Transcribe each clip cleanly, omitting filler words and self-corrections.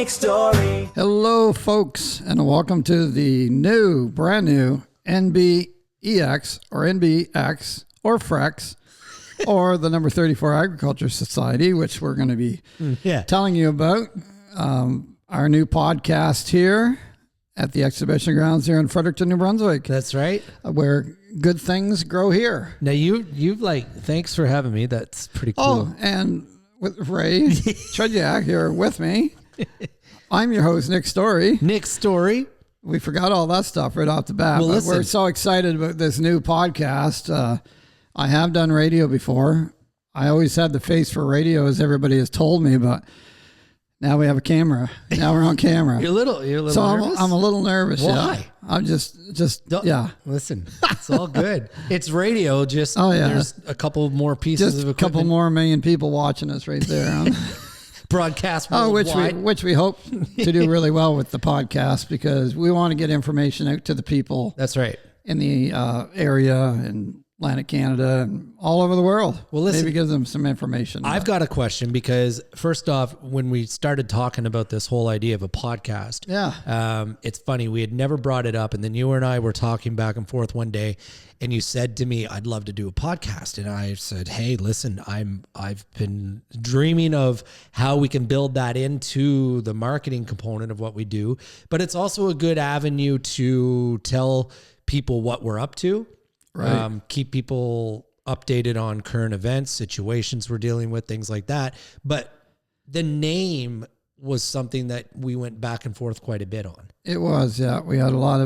Nick Storey. Hello, folks, and welcome to the brand new NBEX or NBEX or FREX or the number 34 Agriculture Society, which we're going to be telling you about. Our new podcast here at the exhibition grounds here in Fredericton, New Brunswick. That's right. Where good things grow here. Now you've thanks for having me. That's pretty cool. Oh, and with Rae Tretiak here with me. I'm your host, Nick Storey. Nick Storey. We forgot all that stuff right off the bat. Well, but we're so excited about this new podcast. I have done radio before. I always had the face for radio, as everybody has told me, but now we have a camera. Now we're on camera. You're a little so nervous? I'm a little nervous. Why? Yeah. I'm just yeah. Listen, it's all good. It's radio. Just there's a couple more pieces of equipment. A couple more million people watching us right there. Broadcast worldwide. Which we hope to do really well with the podcast, because we want to get information out to the people. That's right. In the area and Atlantic Canada and all over the world. Well, listen, maybe give them some information. I've got a question, because first off, when we started talking about this whole idea of a podcast, it's funny, we had never brought it up, and then you and I were talking back and forth one day, and you said to me, "I'd love to do a podcast," and I said, "Hey, listen, I've been dreaming of how we can build that into the marketing component of what we do, but it's also a good avenue to tell people what we're up to." Right. Keep people updated on current events, situations we're dealing with, things like that. But the name was something that we went back and forth quite a bit on. It was, yeah. We had a lot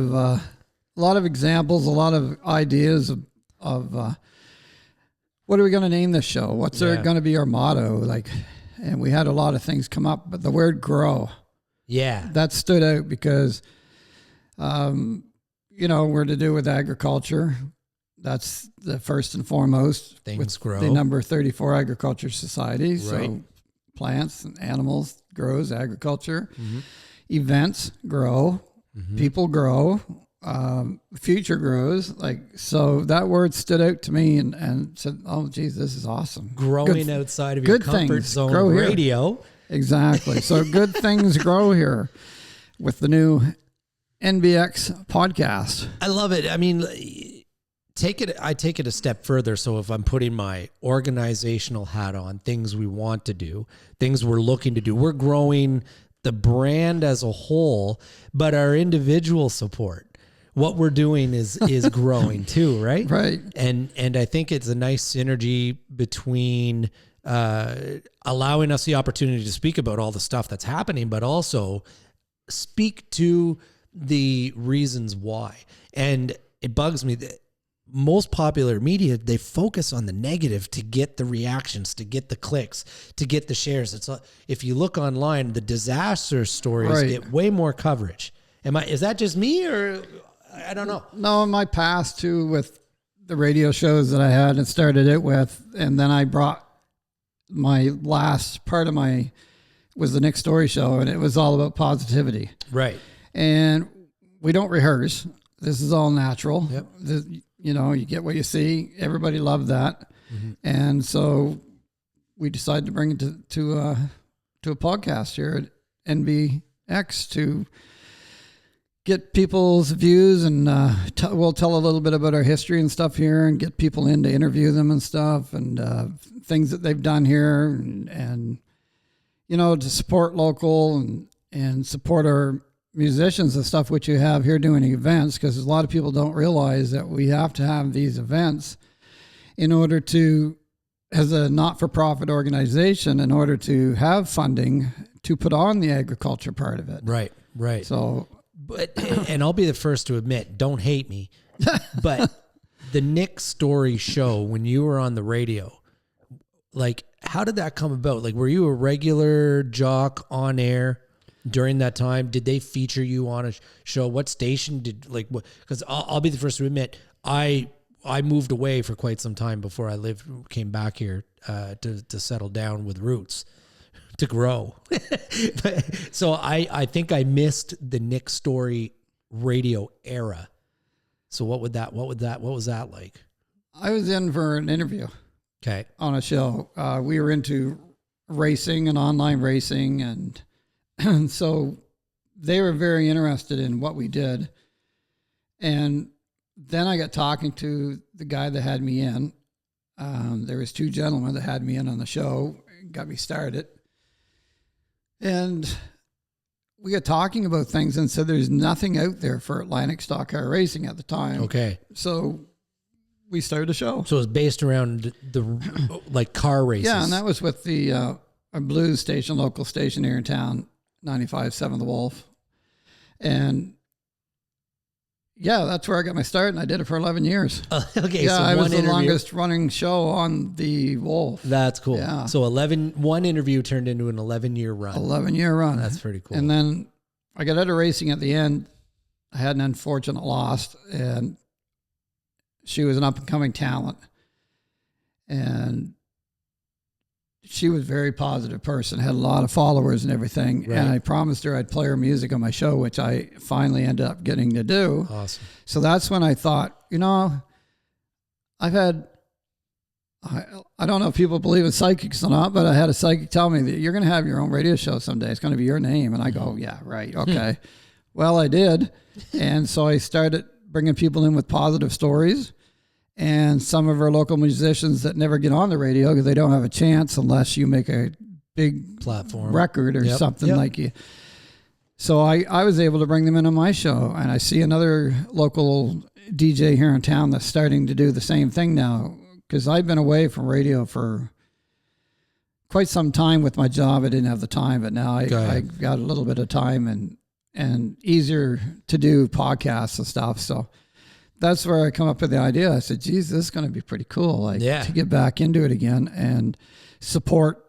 of examples, a lot of ideas of what are we going to name this show? What's going to be our motto? And we had a lot of things come up, but the word "grow," that stood out because, we're to do with agriculture. That's the first and foremost. Things grow. The number 34 Agriculture Society. Right. So plants and animals grows, agriculture. Mm-hmm. Events grow. Mm-hmm. People grow. Future grows. So that word stood out to me and said, "Oh, geez, this is awesome." Growing outside of your comfort zone grow radio. Here. Exactly. So good things grow here with the new NBEX podcast. I love it. I mean, I take it a step further. So if I'm putting my organizational hat on, things we want to do, things we're looking to do, we're growing the brand as a whole, but our individual support, what we're doing is growing too, right? Right. And I think it's a nice synergy between allowing us the opportunity to speak about all the stuff that's happening, but also speak to the reasons why. And it bugs me that most popular media, they focus on the negative to get the reactions, to get the clicks, to get the shares. If you look online, the disaster stories get way more coverage. Is that just me, or I don't know? No, in my past too, with the radio shows that I had and started it with, and then I brought my last part of was the Nick Storey show, and it was all about positivity. Right. And we don't rehearse. This is all natural. Yep. You get what you see. Everybody loved that. Mm-hmm. And so we decided to bring it to a podcast here at NBEX to get people's views, and we'll tell a little bit about our history and stuff here, and get people in to interview them and stuff, and things that they've done here, and to support local and support our musicians and stuff, which you have here doing events, because a lot of people don't realize that we have to have these events in order to, as a not-for-profit organization, in order to have funding to put on the agriculture part of it. Right. So, and I'll be the first to admit, don't hate me, but the Nick Storey show, when you were on the radio, how did that come about? Were you a regular jock on air during that time? Did they feature you on a show? What station because I'll be the first to admit, I moved away for quite some time before I came back here to settle down with roots, to grow. So I think I missed the Nick Storey radio era. So what was that like? I was in for an interview. Okay. On a show. We were into racing and online racing, and And so they were very interested in what we did. And then I got talking to the guy that had me in. There was 2 gentlemen that had me in on the show, got me started. And we got talking about things and said there's nothing out there for Atlantic stock car racing at the time. Okay. So we started a show. So it was based around the like car races. Yeah, and that was with the a blues station, local station here in town, 95.7 The Wolf. And yeah, that's where I got my start, and I did it for 11 years. Okay, yeah, so I was the interview. longest running show on the Wolf. That's cool. Yeah. So one interview turned into an 11-year run. 11-year run. That's pretty cool. And then I got out of racing at the end. I had an unfortunate loss, and she was an up-and-coming talent. And she was a very positive person, had a lot of followers and everything. Right. And I promised her I'd play her music on my show, which I finally ended up getting to do. Awesome. So that's when I thought, I've had, I don't know if people believe in psychics or not, but I had a psychic tell me that you're going to have your own radio show someday. It's going to be your name. And I go, yeah, right. Okay. Well, I did. And so I started bringing people in with positive stories. And some of our local musicians that never get on the radio because they don't have a chance unless you make a big platform record or something like you. So I was able to bring them in on my show. And I see another local DJ here in town that's starting to do the same thing now, because I've been away from radio for quite some time with my job. I didn't have the time, but now I got a little bit of time and easier to do podcasts and stuff. So that's where I come up with the idea. I said, geez, this is going to be pretty cool. To get back into it again and support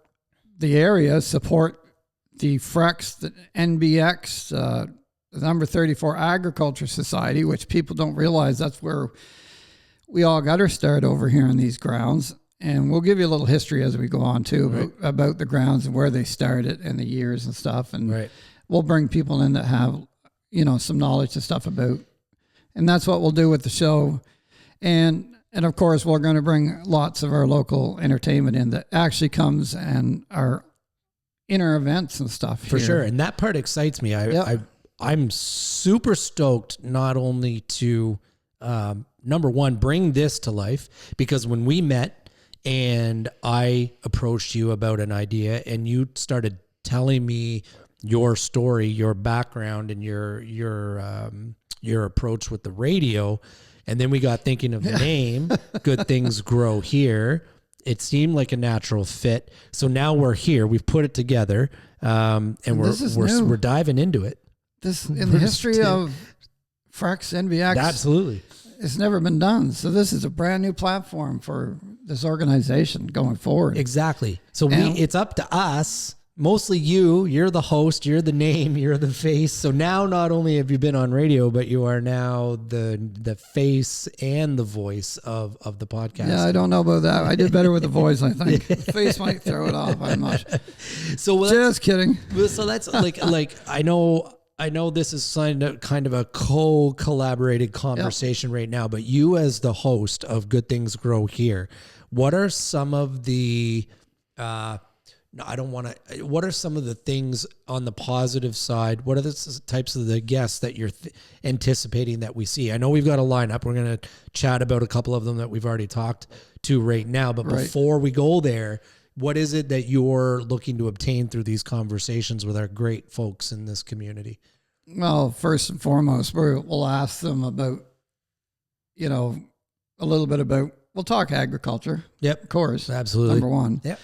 the area, support the FREX, the NBEX, the number 34 Agriculture Society, which people don't realize that's where we all got our start over here in these grounds. And we'll give you a little history as we go on too, about the grounds and where they started and the years and stuff. And we'll bring people in that have, some knowledge and stuff about. And that's what we'll do with the show. And of course, we're going to bring lots of our local entertainment in that actually comes and are in our events and stuff. For sure. And that part excites me. I'm super stoked not only to, number one, bring this to life, because when we met and I approached you about an idea and you started telling me your story, your background, and your approach with the radio, and then we got thinking of the name, Good Things Grow Here. It seemed like a natural fit. So now we're here. We've put it together, and we're diving into it. This in the history of FREX, NBEX. Absolutely. It's never been done. So this is a brand new platform for this organization going forward. Exactly. So it's up to us. Mostly you're the host, you're the name, you're the face. So now not only have you been on radio, but you are now the face and the voice of the podcast. Yeah, I don't know about that. I did better with the voice, I think. The face might throw it off. I'm not. So just kidding. So that's like I know this is kind of a co-collaborated conversation right now, but you as the host of Good Things Grow Here, what are some of the what are some of the things on the positive side? What are the types of the guests that you're anticipating that we see? I know we've got a lineup. We're going to chat about a couple of them that we've already talked to right now. But before we go there, what is it that you're looking to obtain through these conversations with our great folks in this community? Well, first and foremost, we'll ask them about, a little bit about, we'll talk agriculture. Yep. Of course. Absolutely. Number one. Yep.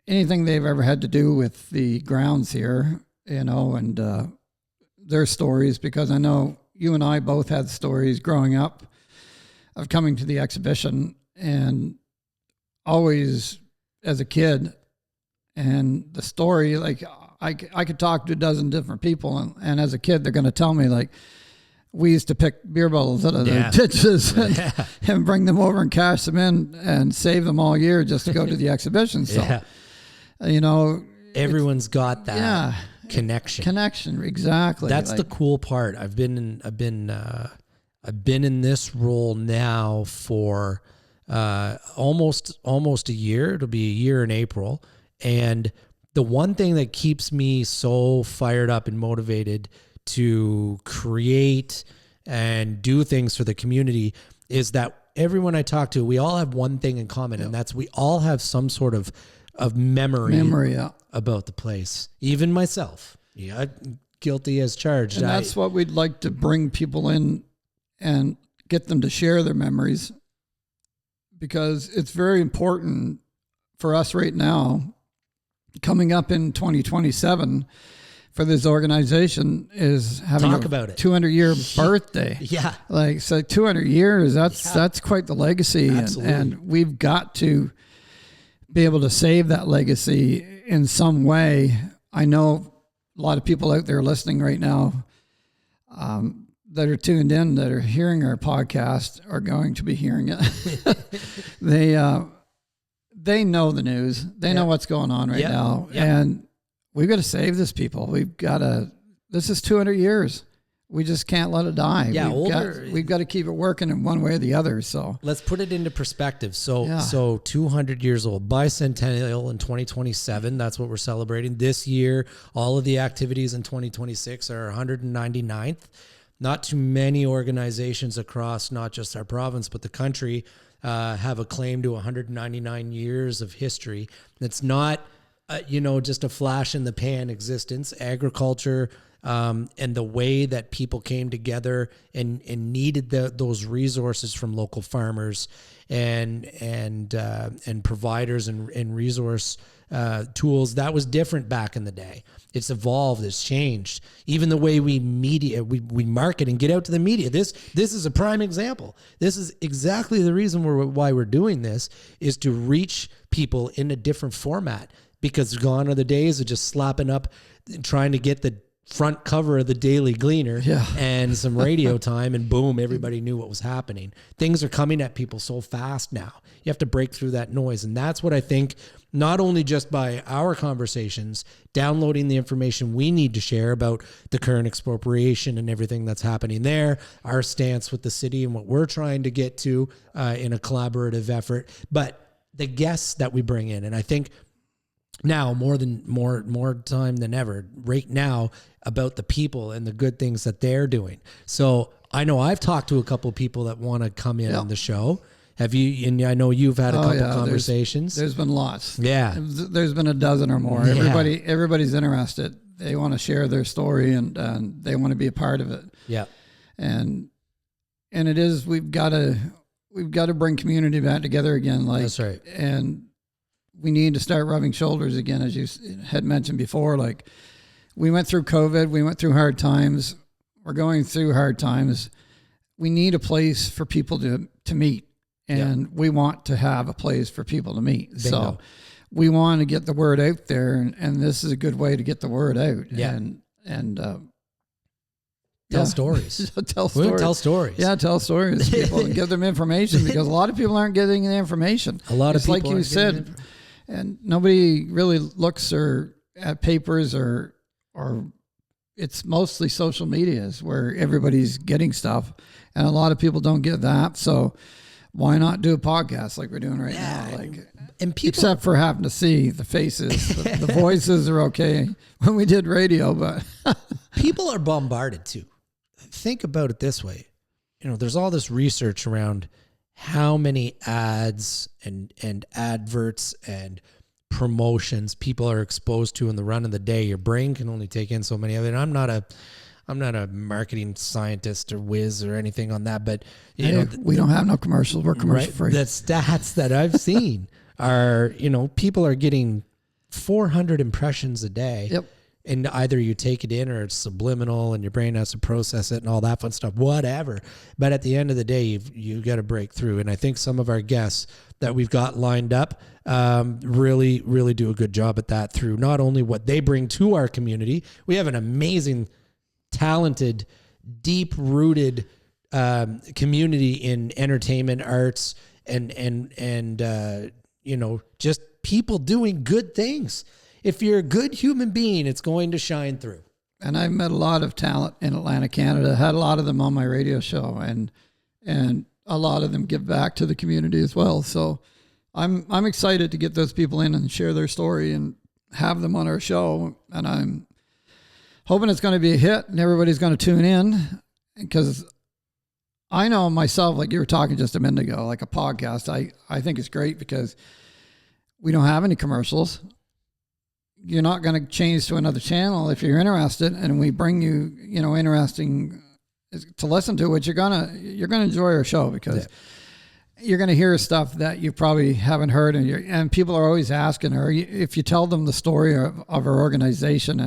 Anything they've ever had to do with the grounds here, and their stories, because I know you and I both had stories growing up of coming to the exhibition and always as a kid, and the story, like I could talk to a dozen different people, and as a kid, they're going to tell me, like, we used to pick beer bottles out of the ditches and bring them over and cash them in and save them all year just to go to the exhibition. So, everyone's got that connection. Exactly. That's the cool part. I've been in this role now for almost a year. It'll be a year in April, and the one thing that keeps me so fired up and motivated to create and do things for the community is that everyone I talk to, we all have one thing in common, and that's we all have some sort of memory about the place. Even myself. Yeah, guilty as charged. And that's what we'd like to bring people in and get them to share their memories, because it's very important for us right now, coming up in 2027, for this organization is having a 200-year birthday. Yeah. Like, so 200 years, that's quite the legacy. And we've got to be able to save that legacy in some way. I know a lot of people out there listening right now that are tuned in, that are hearing our podcast, are going to be hearing it. They know the news. They know what's going on right now. And we've got to save this, people. This is 200 years. We just can't let it die. Yeah, we've got to keep it working in one way or the other. So let's put it into perspective. So 200 years old, bicentennial in 2027. That's what we're celebrating this year. All of the activities in 2026 are 199th. Not too many organizations across not just our province, but the country have a claim to 199 years of history. It's not, just a flash in the pan existence. Agriculture and the way that people came together and needed those resources from local farmers and providers and resource tools, that was different back in the day. It's evolved, it's changed. Even the way we market and get out to the media. This is a prime example. This is exactly the reason why we're doing this, is to reach people in a different format, because gone are the days of just slapping up, trying to get the front cover of the Daily Gleaner and some radio time, and boom, everybody knew what was happening. Things are coming at people so fast now. You have to break through that noise. And that's what I think, not only just by our conversations, downloading the information we need to share about the current expropriation and everything that's happening there, our stance with the city and what we're trying to get to in a collaborative effort, but the guests that we bring in. And I think now more time than ever right now about the people and the good things that they're doing. So I know I've talked to a couple of people that want to come in on the show. Have you? And I know you've had a couple conversations. There's been lots. Yeah. There's been a dozen or more. Everybody's interested. They want to share their story and they want to be a part of it. Yeah. And it is, we've got to bring community back together again. Like, that's right. And we need to start rubbing shoulders again, as you had mentioned before. Like, we went through COVID, we went through hard times. We're going through hard times. We need a place for people to meet, and we want to have a place for people to meet. Bingo. So we want to get the word out there, and this is a good way to get the word out. Yeah. And tell stories. Tell stories. Tell stories. Yeah, tell stories to people and give them information, because a lot of people aren't getting the information. A lot of people, like you said, and nobody really looks at papers or it's mostly social medias where everybody's getting stuff, and a lot of people don't get that. So why not do a podcast like we're doing right now? Like, and people, except for having to see the faces, the voices are okay when we did radio, but people are bombarded too. Think about it this way. There's all this research around how many ads and adverts and promotions people are exposed to in the run of the day. Your brain can only take in so many of it. I'm not a marketing scientist or whiz or anything on that, but we don't have no commercials. We're commercial free. The stats that I've seen are, people are getting 400 impressions a day. Yep. And either you take it in or it's subliminal and your brain has to process it and all that fun stuff, whatever. But at the end of the day, you've got to break through. And I think some of our guests that we've got lined up really, really do a good job at that, through not only what they bring to our community. We have an amazing, talented, deep-rooted community in entertainment, arts, and just people doing good things. If you're a good human being, it's going to shine through. And I've met a lot of talent in Atlantic, Canada. Had a lot of them on my radio show, and a lot of them give back to the community as well. So I'm excited to get those people in and share their story and have them on our show, and I'm hoping it's going to be a hit and everybody's going to tune in, because I know myself, like you were talking just a minute ago, like a podcast, I think it's great because we don't have any commercials. You're not going to change to another channel if you're interested, and we bring you, interesting to listen to, which you're gonna enjoy our show, because you're going to hear stuff that you probably haven't heard, and people are always asking her if you tell them the story of our organization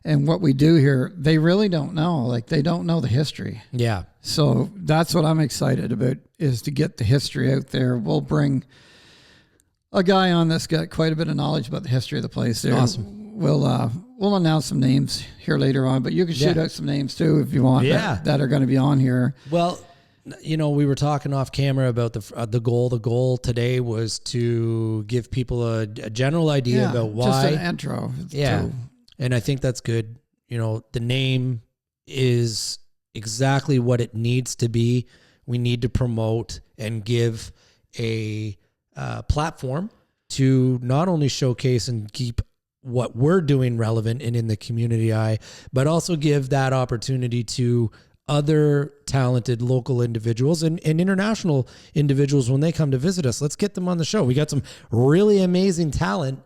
and what we do here, they really don't know. Like, they don't know the history. Yeah. So that's what I'm excited about, is to get the history out there. We'll bring a guy on that's got quite a bit of knowledge about the history of the place there. Awesome. We'll announce some names here later on, but you can shoot out some names too if you want. That are going to be on here. Well, we were talking off camera about the goal. The goal today was to give people a general idea about why. Just an intro. And I think that's good. The name is exactly what it needs to be. We need to promote and give a platform to not only showcase and keep what we're doing relevant and in the community eye, but also give that opportunity to other talented local individuals and international individuals when they come to visit us. Let's get them on the show. We got some really amazing talent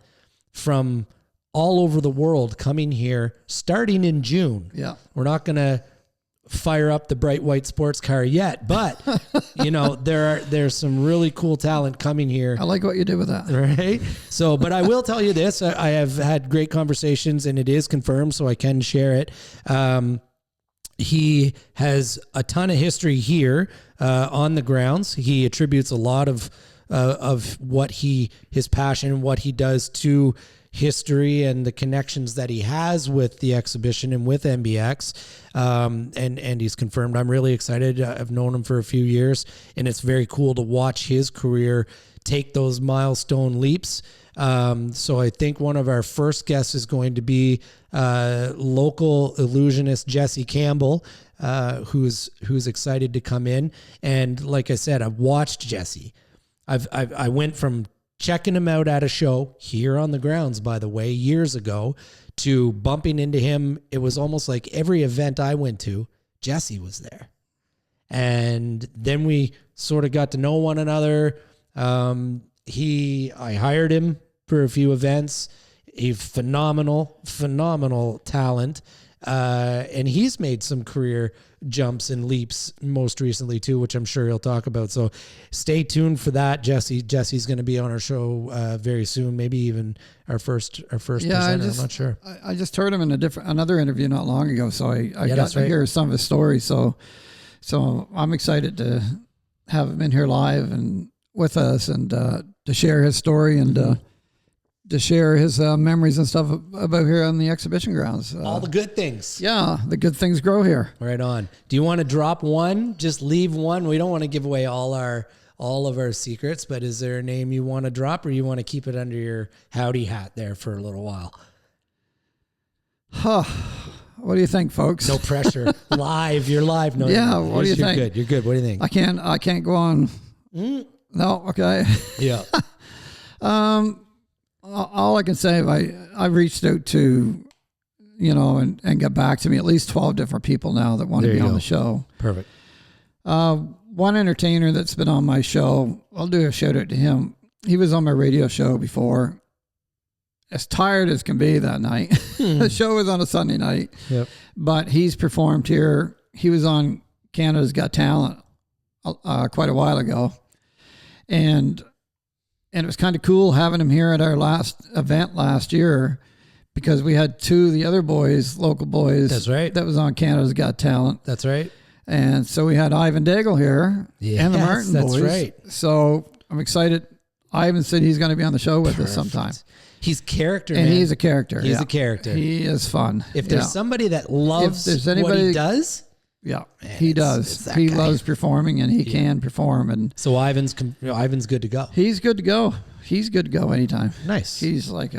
from all over the world coming here starting in June. Yeah. We're not going to fire up the bright white sports car yet, but there's some really cool talent coming here. I like what you did with that. Right. So, but I will tell you this, I have had great conversations and it is confirmed, so I can share it. He has a ton of history here on the grounds. He attributes a lot of what his passion, what he does to history and the connections that he has with the exhibition and with NBEX. And he's confirmed. I'm really excited. I've known him for a few years, and it's very cool to watch his career take those milestone leaps. So I think one of our first guests is going to be local illusionist Jesse Campbell, who's excited to come in. And like I said, I've watched Jesse. I went from checking him out at a show here on the grounds, by the way, years ago, to bumping into him. It was almost like every event I went to, Jesse was there. And then we sort of got to know one another. I hired him for a few events. A phenomenal talent. And he's made some career jumps and leaps most recently too, which I'm sure he'll talk about. So stay tuned for that. Jesse's going to be on our show very soon. Maybe even our first presenter. I'm not sure. I just heard him in another interview not long ago. So I got to hear some of his stories. So I'm excited to have him in here live and with us, and to share his story and to share his memories and stuff about here on the exhibition grounds. All the good things. Yeah, the good things grow here. Right on. Do you want to drop one? Just leave one. We don't want to give away all of our secrets, but is there a name you want to drop, or you want to keep it under your howdy hat there for a little while? What do you think, folks? No pressure. Live. You're live. No, yeah. What do you think? Good. You're good. What do you think? I can't go on. No. Okay. Yeah. All I can say, I've reached out to, and got back to me at least 12 different people now that want to be on the show. Perfect. One entertainer that's been on my show, I'll do a shout out to him. He was on my radio show before. As tired as can be that night. The show was on a Sunday night. Yep. But he's performed here. He was on Canada's Got Talent quite a while ago. And it was kind of cool having him here at our last event last year, because we had two of the other boys, local boys. That's right. That was on Canada's Got Talent. That's right. And so we had Ivan Daigle here and the Martin boys. That's right. So I'm excited. Ivan said he's going to be on the show with us sometime. He's character, and man. he's a character. He's a character. He is fun. If there's somebody that loves what he does, man, he does. He loves performing, and he can perform. And so Ivan's good to go. He's good to go. He's good to go anytime. Nice. He's like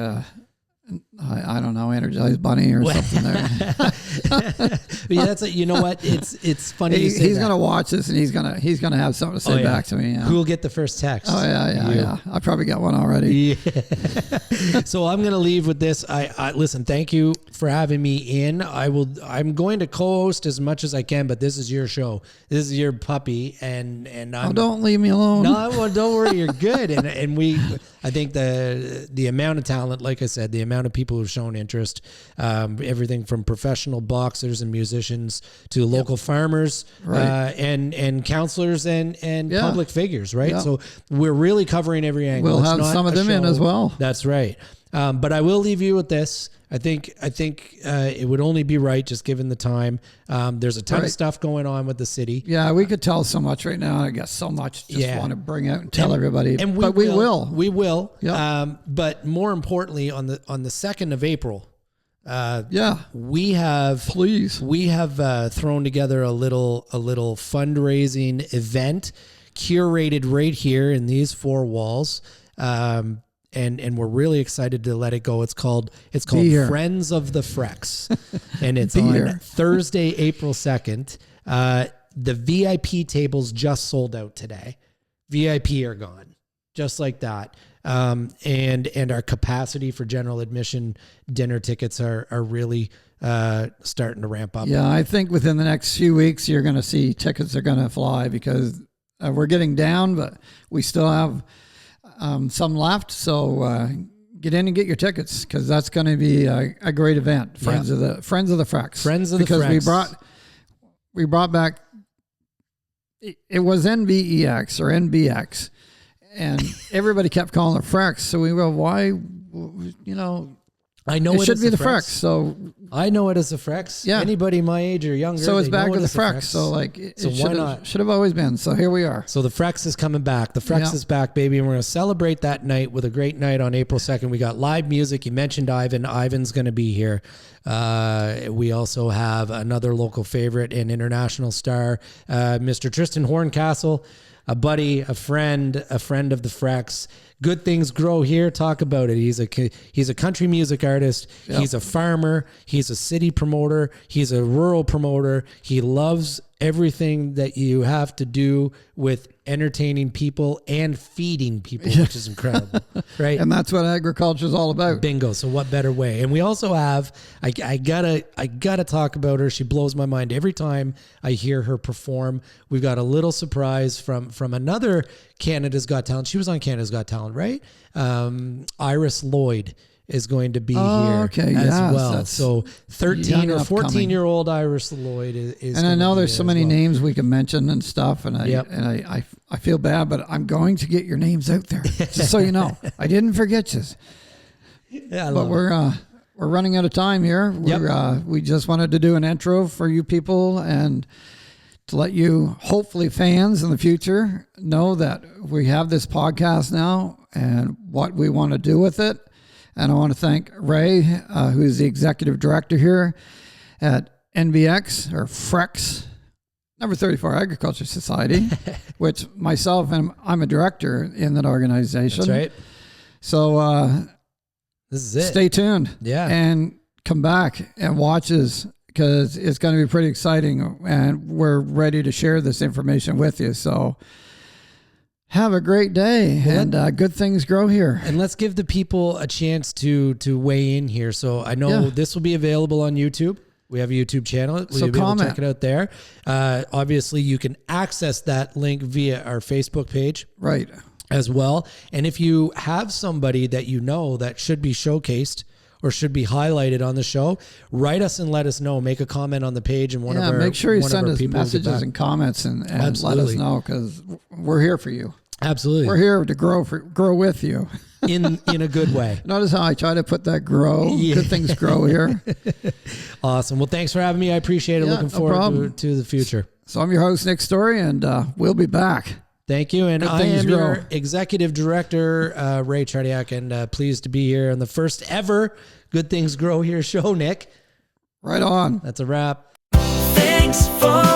I don't know, Energized Bunny or something there. Yeah, you know what? It's funny. He's going to watch this and he's going to have something to say back to me. Yeah. Who'll get the first text? Oh yeah. I probably got one already. Yeah. So I'm going to leave with this. I listen, thank you for having me in. I'm going to co-host as much as I can, but this is your show. This is your puppy and don't leave me alone. No, well, don't worry, you're good. And I think the amount of talent, like I said, the amount of people who've shown interest, everything from professional boxers and musicians to local farmers, and counselors and public figures, right? Yep. So we're really covering every angle. We'll have some of them in as well. That's right. But I will leave you with this. I think it would only be right, just given the time. There's a ton of stuff going on with the city. Yeah, we could tell so much right now. I guess so much. Just want to bring out and tell everybody. But we will. We will. Yep. But more importantly, on the 2nd of April, we have thrown together a little fundraising event curated right here in these four walls. And we're really excited to let it go. It's called Friends of the Frex, and it's on Thursday, April 2nd. The VIP tables just sold out today. VIP are gone, just like that. And our capacity for general admission dinner tickets are really starting to ramp up. Yeah, I think within the next few weeks you're going to see tickets are going to fly because we're getting down, but we still have some left, so get in and get your tickets because that's going to be a great event. Friends of the Frex. Because we brought back. It was NBEX or NBEX, and everybody kept calling it Frex. So we go, why? I know it should be the Frex. So I know it as a Frex. Yeah. Anybody my age or younger. So it's back to the Frex. So why not? Should have always been. So here we are. So the Frex is coming back. The Frex is back, baby. And we're going to celebrate that night with a great night on April 2nd. We got live music. You mentioned Ivan. Ivan's going to be here. We also have another local favorite and international star, Mr. Tristan Horncastle, a buddy, a friend of the Frex. Good Things Grow Here. Talk about it. He's a country music artist. Yep. He's a farmer. He's a city promoter. He's a rural promoter. He loves everything that you have to do with entertaining people and feeding people, which is incredible, right? And that's what agriculture is all about. Bingo. So what better way? And we also have, I gotta talk about her. She blows my mind every time I hear her perform. We've got a little surprise from another Canada's Got Talent. She was on Canada's Got Talent, right? Iris Lloyd is going to be here as well. So 13 or 14-year-old Iris Lloyd is. And I know there's so many names we can mention and stuff, and I feel bad, but I'm going to get your names out there just so you know. I didn't forget you. Yeah, but we're running out of time here. We just wanted to do an intro for you people and to let you, hopefully fans in the future, know that we have this podcast now and what we want to do with it. And I want to thank Rae, who's the executive director here at NBEX, or Frex, number 34 Agriculture Society, which myself, and I'm a director in that organization. That's right. So this is it. Stay tuned. Yeah. And come back and watch us because it's going to be pretty exciting. And we're ready to share this information with you. So have a great day, and good things grow here. And let's give the people a chance to weigh in here. So I know this will be available on YouTube. We have a YouTube channel. So comment. Check it out there. Obviously, you can access that link via our Facebook page. Right. As well. And if you have somebody that you know that should be showcased or should be highlighted on the show, write us and let us know. Make a comment on the page, and make sure you send us messages and comments and let us know, because we're here for you. Absolutely. We're here to grow with you. in a good way. Notice how I try to put that grow. Yeah. Good things grow here. Awesome. Well, thanks for having me. I appreciate it. Looking forward to the future. So I'm your host, Nick Storey, and we'll be back. Thank you. And I am your executive director, Rae Tretiak, and pleased to be here on the first ever Good Things Grow Here show, Nick. Right on. That's a wrap. Thanks for